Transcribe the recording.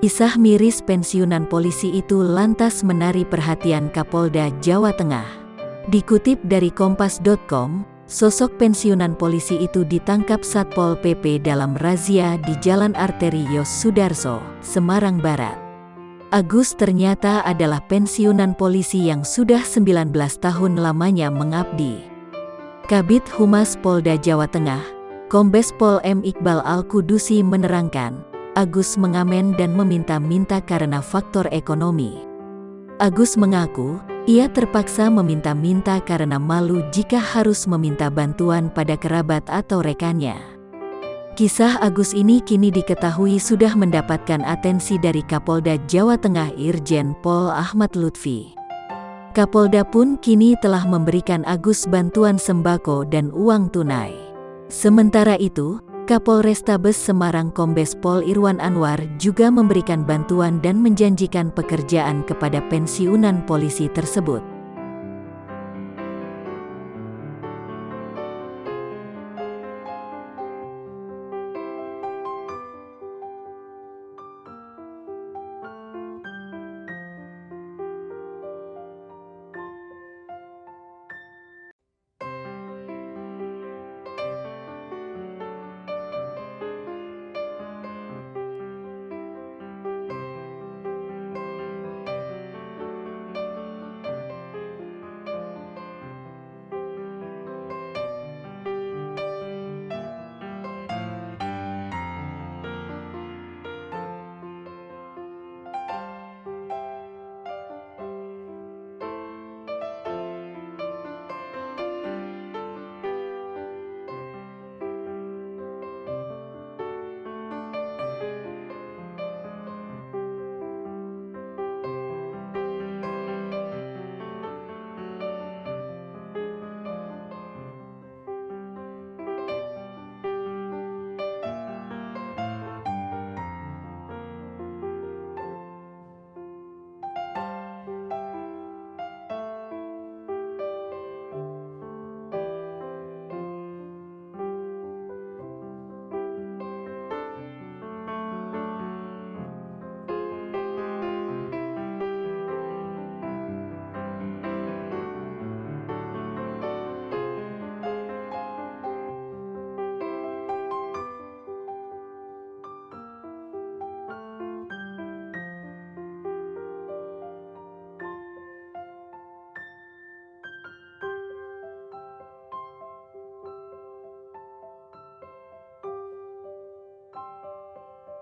Kisah miris pensiunan polisi itu lantas menarik perhatian Kapolda Jawa Tengah. Dikutip dari kompas.com, sosok pensiunan polisi itu ditangkap Satpol PP dalam razia di Jalan Arteri Yos Sudarso, Semarang Barat. Agus ternyata adalah pensiunan polisi yang sudah 19 tahun lamanya mengabdi. Kabid Humas Polda Jawa Tengah, Kombes Pol M. Iqbal Al-Kudusi menerangkan, Agus mengamen dan meminta-minta karena faktor ekonomi. Agus mengaku, ia terpaksa meminta-minta karena malu jika harus meminta bantuan pada kerabat atau rekannya. Kisah Agus ini kini diketahui sudah mendapatkan atensi dari Kapolda Jawa Tengah Irjen Pol Ahmad Lutfi. Kapolda pun kini telah memberikan Agus bantuan sembako dan uang tunai. Sementara itu, Kapolrestabes Semarang Kombes Pol Irwan Anwar juga memberikan bantuan dan menjanjikan pekerjaan kepada pensiunan polisi tersebut.